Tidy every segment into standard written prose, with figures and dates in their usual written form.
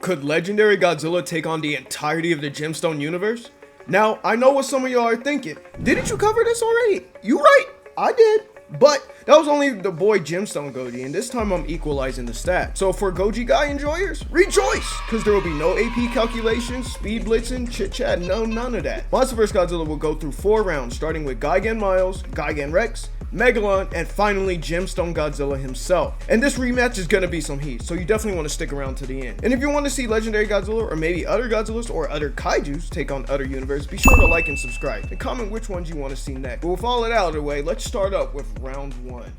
Could Legendary Godzilla take on the entirety of the Gemstone universe? Now, I know what some of y'all are thinking. Didn't you cover this already? You right, I did. But that was only the boy Gemstone Goji, and this time I'm equalizing the stats. So for Goji guy enjoyers, rejoice, because there will be no AP calculations, speed blitzing, chit chat, no, none of that. Monster vs. Godzilla will go through 4 rounds, starting with Gigan Miles, Gigan Rex, Megalon, and finally Gemstone Godzilla himself. And this rematch is gonna be some heat, so you definitely want to stick around to the end. And if you want to see Legendary Godzilla or maybe other Godzillas or other Kaijus take on other universes, be sure to like and subscribe and comment which ones you want to see next. But with all that out of the way, let's start up with round 1.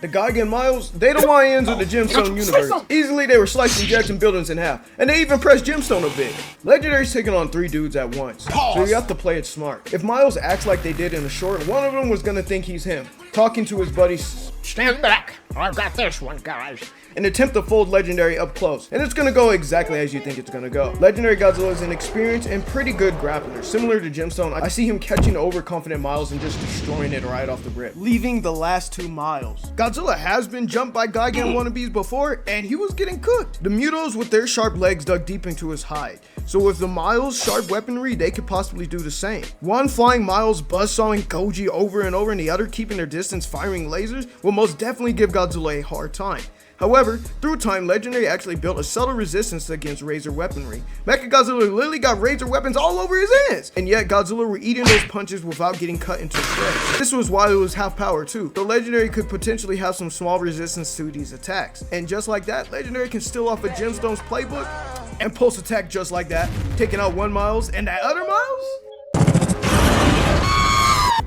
The Gigan Miles, they the YNs of the Gemstone universe. Easily they were slicing Jackson buildings in half, and they even pressed Gemstone a bit. Legendary's taking on 3 dudes at once, so you have to play it smart. If Miles acts like they did in the short, one of them was gonna think he's him, talking to his buddies. Stand back, I've got this one, guys. And attempt to fold Legendary up close, and it's gonna go exactly as you think it's gonna go. Legendary Godzilla is an experienced and pretty good grappler. Similar to Gemstone, I see him catching overconfident Miles and just destroying it right off the rip, leaving the last 2 Miles. Godzilla has been jumped by Gigan wannabes before, and he was getting cooked. The Mutos with their sharp legs dug deep into his hide. So with the Miles sharp weaponry, they could possibly do the same. One flying Miles buzzsawing Goji over and over, and the other keeping their distance firing lasers will most definitely give Godzilla a hard time. However, through time, Legendary actually built a subtle resistance against Razor weaponry. Mechagodzilla literally got Razor weapons all over his ass, and yet Godzilla were eating those punches without getting cut into shreds. This was why it was half power too. The Legendary could potentially have some small resistance to these attacks. And just like that, Legendary can steal off of Gemstone's playbook and pulse attack just like that, taking out 1 Miles and that other Miles?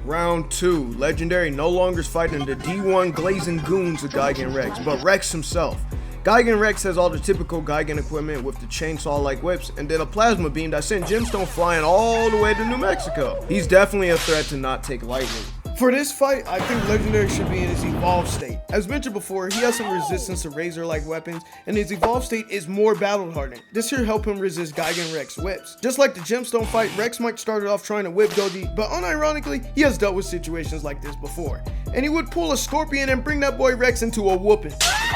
Round 2, Legendary no longer is fighting the D1 glazing goons of Gigan Rex, but Rex himself. Gigan Rex has all the typical Gigan equipment with the chainsaw-like whips, and then a plasma beam that sent Gemstone flying all the way to New Mexico. He's definitely a threat to not take lightly. For this fight, I think Legendary should be in his evolved state. As mentioned before, he has some resistance to Razor-like weapons, and his evolved state is more battle-hardened. This here help him resist Gigan Rex whips. Just like the Gemstone fight, Rex might start off trying to whip Goji, but unironically, he has dealt with situations like this before. And he would pull a Scorpion and bring that boy Rex into a whooping.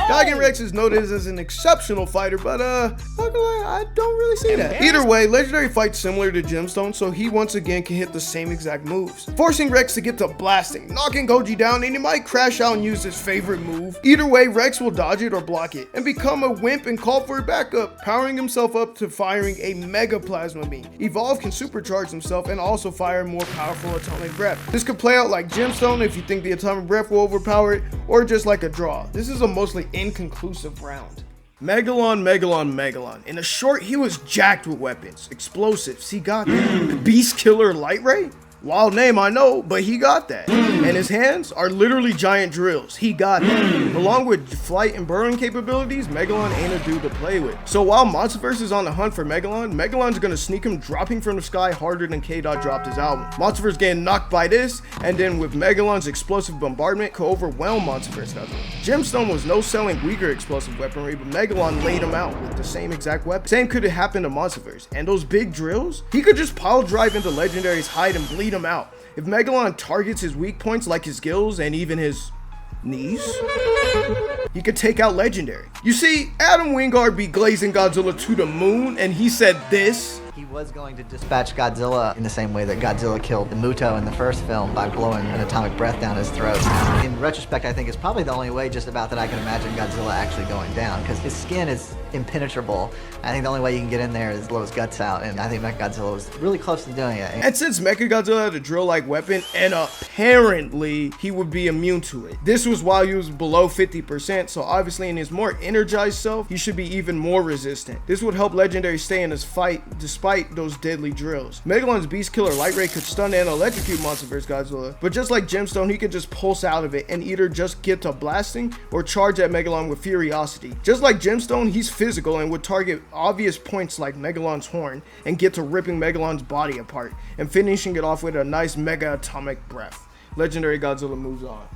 Gigan Rex is noted as an exceptional fighter, but I don't really see that. Either way, Legendary fights similar to Gemstone, so he once again can hit the same exact moves, forcing Rex to get to blasting, knocking Goji down, and he might crash out and use his favorite move. Either way, Rex will dodge it or block it, and become a wimp and call for a backup, powering himself up to firing a mega plasma beam. Evolve can supercharge himself and also fire more powerful atomic breath. This could play out like Gemstone if you think the atomic breath will overpower it, or just like a draw. This is a mostly inconclusive round. Megalon. In a short, he was jacked with weapons, explosives, he got that. Beast Killer Light Ray? Wild name, I know, but he got that. And his hands are literally giant drills. He got that. Along with flight and burrowing capabilities, Megalon ain't a dude to play with. So while Monsterverse is on the hunt for Megalon, Megalon's gonna sneak him, dropping from the sky harder than K-Dot dropped his album. Monsterverse getting knocked by this, and then with Megalon's explosive bombardment could overwhelm Monsterverse Godzilla. Gemstone was no selling weaker explosive weaponry, but Megalon laid him out with the same exact weapon. Same could have happened to Monsterverse. And those big drills, he could just pile drive into Legendary's hide and bleed him out. If Megalon targets his weak points like his gills and even his knees, he could take out Legendary. You see, Adam Wingard beat Glazing Godzilla to the moon, and he said this. He was going to dispatch Godzilla in the same way that Godzilla killed the Muto in the first film by blowing an atomic breath down his throat. In retrospect, I think it's probably the only way just about that I can imagine Godzilla actually going down, because his skin is impenetrable. I think the only way you can get in there is blow his guts out, and I think Mechagodzilla was really close to doing it. And since Mechagodzilla had a drill-like weapon, and apparently he would be immune to it. This was while he was below 50%, so obviously in his more energized self, he should be even more resistant. This would help Legendary stay in his fight despite those deadly drills. Megalon's Beast Killer Light Ray could stun and electrocute Monsterverse Godzilla, but just like Gemstone, he could just pulse out of it and either just get to blasting or charge at Megalon with Furiosity. Just like Gemstone, he's physical and would target obvious points like Megalon's horn and get to ripping Megalon's body apart and finishing it off with a nice mega atomic breath. Legendary Godzilla moves on.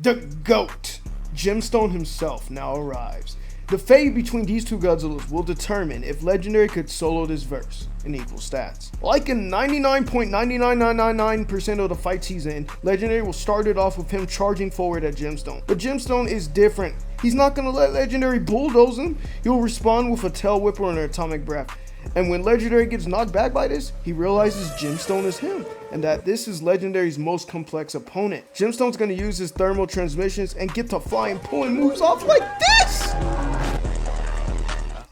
The GOAT, Gemstone himself, now arrives. The fate between these two Godzillas will determine if Legendary could solo this verse in equal stats. Like in 99.99999% of the fights he's in, Legendary will start it off with him charging forward at Gemstone. But Gemstone is different He's not gonna let Legendary bulldoze him. He'll respond with a tail whip or an atomic breath. And when Legendary gets knocked back by this, he realizes Gemstone is him, and that this is Legendary's most complex opponent. Gemstone's gonna use his thermal transmissions and get to flying, pulling moves off like this!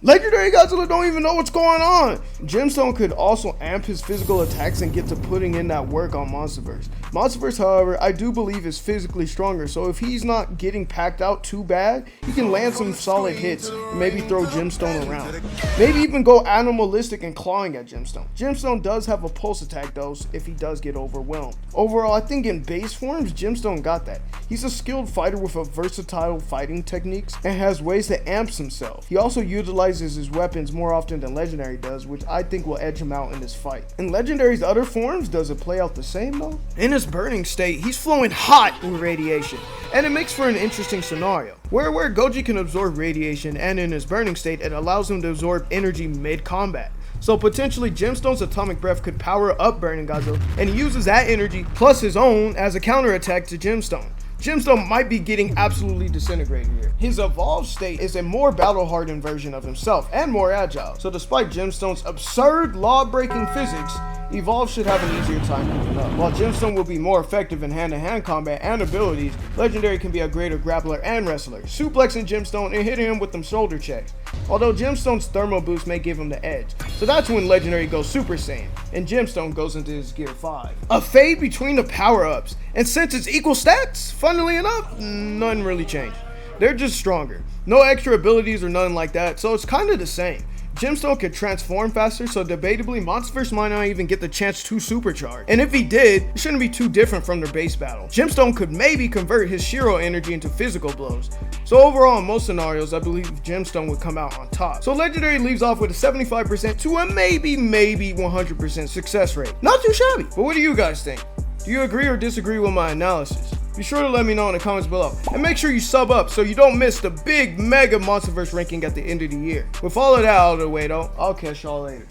Legendary Godzilla don't even know what's going on. Gemstone could also amp his physical attacks and get to putting in that work on Monsterverse. Monsterverse, however, I do believe is physically stronger, so if he's not getting packed out too bad, he can land some solid hits and maybe throw Gemstone around. Maybe even go animalistic and clawing at Gemstone. Gemstone does have a pulse attack though if he does get overwhelmed. Overall, I think in base forms, Gemstone got that. He's a skilled fighter with a versatile fighting techniques and has ways to amp himself. He also utilizes his weapons more often than Legendary does, which I think will edge him out in this fight. In Legendary's other forms, does it play out the same though? In his burning state, he's flowing hot with radiation, and it makes for an interesting scenario. Where Goji can absorb radiation, and in his burning state, it allows him to absorb energy mid-combat. So potentially Gemstone's atomic breath could power up Burning Godzilla, and he uses that energy plus his own as a counterattack to Gemstone. Gemstone might be getting absolutely disintegrated here. His evolved state is a more battle-hardened version of himself and more agile. So despite Gemstone's absurd law-breaking physics, Evolve should have an easier time keeping up. While Gemstone will be more effective in hand-to-hand combat and abilities, Legendary can be a greater grappler and wrestler, suplexing Gemstone and hitting him with them shoulder checks. Although Gemstone's thermal boost may give him the edge, so that's when Legendary goes Super Saiyan, and Gemstone goes into his Gear 5. A fade between the power-ups, and since it's equal stats, funnily enough, none really changed. They're just stronger. No extra abilities or nothing like that, so it's kind of the same. Gemstone could transform faster, so debatably Monsterverse might not even get the chance to supercharge. And if he did, it shouldn't be too different from their base battle. Gemstone could maybe convert his Shiro energy into physical blows. So overall, in most scenarios, I believe Gemstone would come out on top. So Legendary leaves off with a 75% to a maybe 100% success rate. Not too shabby, but what do you guys think? Do you agree or disagree with my analysis? Be sure to let me know in the comments below, and make sure you sub up so you don't miss the big mega Monsterverse ranking at the end of the year. With all of that out of the way though, I'll catch y'all later.